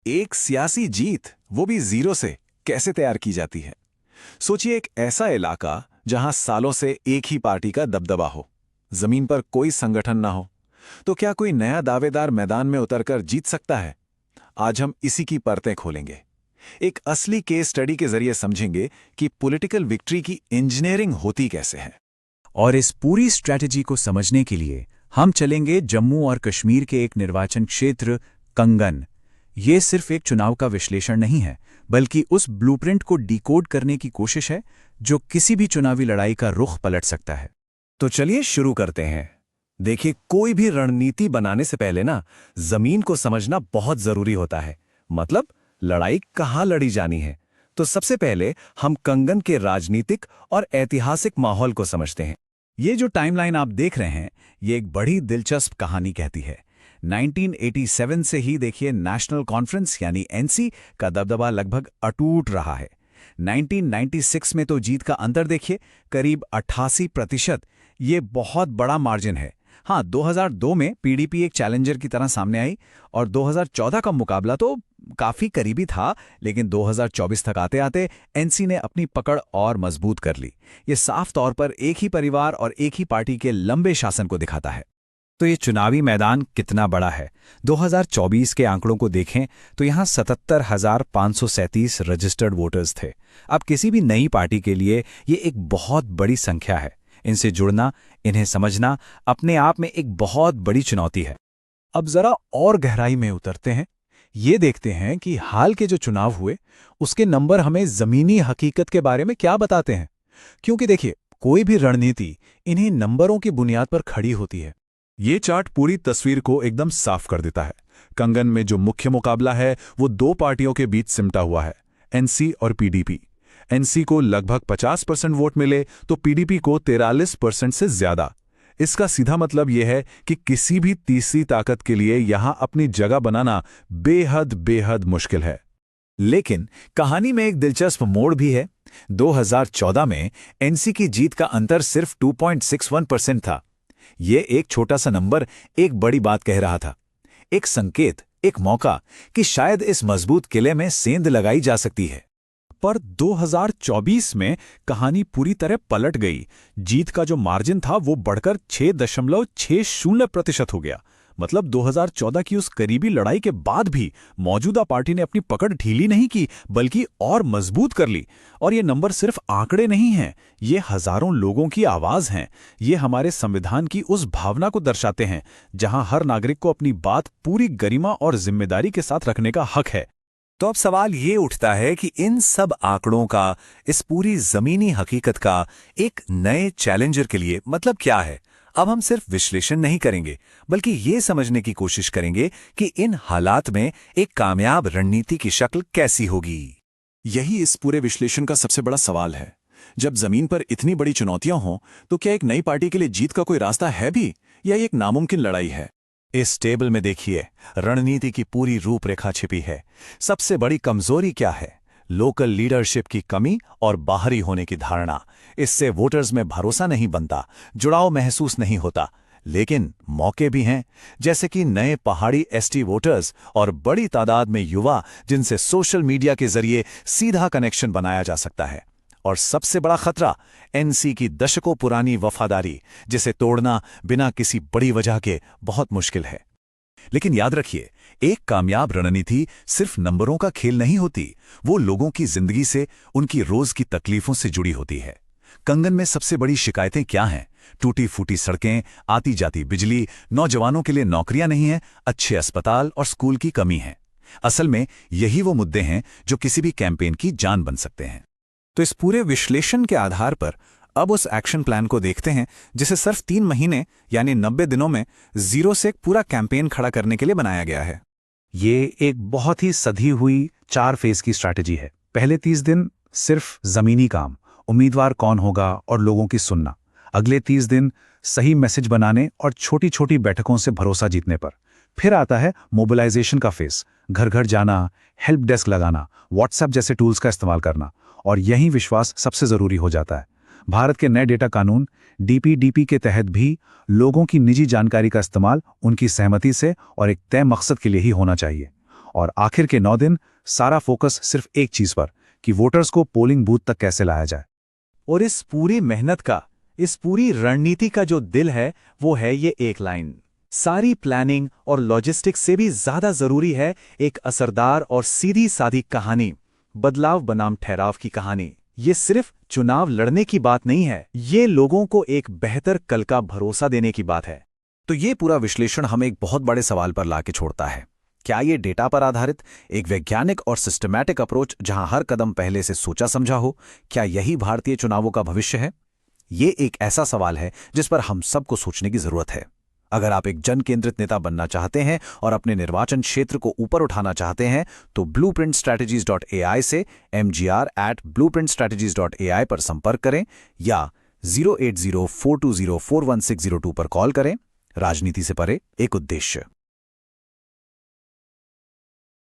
एक सियासी जीत, वो भी जीरो से, कैसे तैयार की जाती है? सोचिए, एक ऐसा इलाका जहां सालों से एक ही पार्टी का दबदबा हो, जमीन पर कोई संगठन ना हो, तो क्या कोई नया दावेदार मैदान में उतरकर जीत सकता है? आज हम इसी की परतें खोलेंगे। एक असली केस स्टडी के जरिए समझेंगे कि पॉलिटिकल विक्ट्री की इंजीनियरिंग होती कैसे है। और इस पूरी स्ट्रैटेजी को समझने के लिए हम चलेंगे जम्मू और कश्मीर के एक निर्वाचन क्षेत्र कंगन। ये सिर्फ एक चुनाव का विश्लेषण नहीं है, बल्कि उस ब्लूप्रिंट को डिकोड करने की कोशिश है जो किसी भी चुनावी लड़ाई का रुख पलट सकता है। तो चलिए शुरू करते हैं। देखिए, कोई भी रणनीति बनाने से पहले ना जमीन को समझना बहुत जरूरी होता है। मतलब लड़ाई कहाँ लड़ी जानी है। तो सबसे पहले हम कंगन के राजनीतिक और ऐतिहासिक माहौल को समझते हैं। ये जो टाइमलाइन आप देख रहे हैं, ये एक बड़ी दिलचस्प कहानी कहती है। 1987 से ही देखिए, नेशनल कॉन्फ्रेंस यानी एनसी का दबदबा लगभग अटूट रहा है। 1996 में तो जीत का अंतर देखिए, करीब 88%। ये बहुत बड़ा मार्जिन है। हाँ, 2002 में पीडीपी एक चैलेंजर की तरह सामने आई और 2014 का मुकाबला तो काफी करीबी था, लेकिन 2024 तक आते आते एनसी ने अपनी पकड़ और मजबूत कर ली। ये साफ तौर पर एक ही परिवार और एक ही पार्टी के लंबे शासन को दिखाता है। तो ये चुनावी मैदान कितना बड़ा है? 2024 के आंकड़ों को देखें तो यहाँ 77,537 रजिस्टर्ड वोटर्स थे। अब किसी भी नई पार्टी के लिए ये एक बहुत बड़ी संख्या है। इनसे जुड़ना, इन्हें समझना अपने आप में एक बहुत बड़ी चुनौती है। अब जरा और गहराई में उतरते हैं। ये देखते हैं कि हाल के जो चुनाव हुए, उसके नंबर हमें जमीनी हकीकत के बारे में क्या बताते हैं। क्योंकि देखिए, कोई भी रणनीति इन्हीं नंबरों की बुनियाद पर खड़ी होती है। ये चार्ट पूरी तस्वीर को एकदम साफ कर देता है। कंगन में जो मुख्य मुकाबला है वो दो पार्टियों के बीच सिमटा हुआ है, एनसी और पीडीपी। एनसी को लगभग 50% वोट मिले तो पीडीपी को 43% से ज्यादा। इसका सीधा मतलब यह है कि किसी भी तीसरी ताकत के लिए यहां अपनी जगह बनाना बेहद बेहद मुश्किल है। लेकिन कहानी में एक दिलचस्प मोड़ भी है। 2014 में एनसी की जीत का अंतर सिर्फ 2.61% था। ये एक छोटा सा नंबर एक बड़ी बात कह रहा था। एक संकेत, एक मौका कि शायद इस मजबूत किले में सेंध लगाई जा सकती है। पर 2024 में कहानी पूरी तरह पलट गई। जीत का जो मार्जिन था वो बढ़कर 6.60% हो गया। मतलब 2014 की उस करीबी लड़ाई के बाद भी मौजूदा पार्टी ने अपनी पकड़ ढीली नहीं की, बल्कि और मजबूत कर ली। और ये नंबर सिर्फ आंकड़े नहीं हैं, ये हजारों लोगों की आवाज हैं। ये हमारे संविधान की उस भावना को दर्शाते हैं जहां हर नागरिक को अपनी बात पूरी गरिमा और जिम्मेदारी के साथ रखने का हक है। तो अब सवाल ये उठता है कि इन सब आंकड़ों का, इस पूरी जमीनी हकीकत का एक नए चैलेंजर के लिए मतलब क्या है? अब हम सिर्फ विश्लेषण नहीं करेंगे, बल्कि ये समझने की कोशिश करेंगे कि इन हालात में एक कामयाब रणनीति की शक्ल कैसी होगी। यही इस पूरे विश्लेषण का सबसे बड़ा सवाल है। जब जमीन पर इतनी बड़ी चुनौतियां हों, तो क्या एक नई पार्टी के लिए जीत का कोई रास्ता है भी, या ये एक नामुमकिन लड़ाई है? इस टेबल में देखिए, रणनीति की पूरी रूपरेखा छिपी है। सबसे बड़ी कमजोरी क्या है? लोकल लीडरशिप की कमी और बाहरी होने की धारणा। इससे वोटर्स में भरोसा नहीं बनता, जुड़ाव महसूस नहीं होता। लेकिन मौके भी हैं, जैसे कि नए पहाड़ी एसटी वोटर्स और बड़ी तादाद में युवा, जिनसे सोशल मीडिया के जरिए सीधा कनेक्शन बनाया जा सकता है। और सबसे बड़ा खतरा, एनसी की दशकों पुरानी वफादारी, जिसे तोड़ना बिना किसी बड़ी वजह के बहुत मुश्किल है। लेकिन याद रखिए, एक कामयाब रणनीति सिर्फ नंबरों का खेल नहीं होती, वो लोगों की जिंदगी से, उनकी रोज की तकलीफों से जुड़ी होती है। कंगन में सबसे बड़ी शिकायतें क्या हैं? टूटी फूटी सड़कें, आती जाती बिजली, नौजवानों के लिए नौकरियां नहीं हैं, अच्छे अस्पताल और स्कूल की कमी है। असल में यही वो मुद्दे हैं जो किसी भी कैंपेन की जान बन सकते हैं। तो इस पूरे विश्लेषण के आधार पर अब उस एक्शन प्लान को देखते हैं, जिसे सिर्फ 3 महीने यानी 90 दिनों में जीरो से एक पूरा कैंपेन खड़ा करने के लिए बनाया गया है। ये एक बहुत ही सधी हुई 4 फेज की स्ट्रैटेजी है। पहले 30 दिन सिर्फ जमीनी काम, उम्मीदवार कौन होगा और लोगों की सुनना। अगले 30 दिन सही मैसेज बनाने और छोटी छोटी बैठकों से भरोसा जीतने पर। फिर आता है मोबिलाइजेशन का फेस, घर घर जाना, हेल्प डेस्क लगाना, व्हाट्सएप जैसे टूल्स का इस्तेमाल करना। और यही विश्वास सबसे जरूरी हो जाता है। भारत के नए डेटा कानून डीपीडीपी के तहत भी लोगों की निजी जानकारी का इस्तेमाल उनकी सहमति से और एक तय मकसद के लिए ही होना चाहिए। और आखिर के 9 दिन सारा फोकस सिर्फ एक चीज पर कि वोटर्स को पोलिंग बूथ तक कैसे लाया जाए। और इस पूरी मेहनत का, इस पूरी रणनीति का जो दिल है वो है ये एक लाइन। सारी प्लानिंग और लॉजिस्टिक्स से भी ज्यादा जरूरी है एक असरदार और सीधी सादी कहानी, बदलाव बनाम ठहराव की कहानी। ये सिर्फ चुनाव लड़ने की बात नहीं है, ये लोगों को एक बेहतर कल का भरोसा देने की बात है। तो ये पूरा विश्लेषण हमें एक बहुत बड़े सवाल पर लाके छोड़ता है। क्या ये डेटा पर आधारित एक वैज्ञानिक और सिस्टमैटिक अप्रोच जहां हर कदम पहले से सोचा समझा हो, क्या यही भारतीय चुनावों का भविष्य है? ये एक ऐसा सवाल है जिस पर हम सबको सोचने की जरूरत है। अगर आप एक जन केंद्रित नेता बनना चाहते हैं और अपने निर्वाचन क्षेत्र को ऊपर उठाना चाहते हैं तो blueprintstrategies.ai से mgr@blueprintstrategies.ai पर संपर्क करें या 08042041602 पर कॉल करें। राजनीति से परे एक उद्देश्य।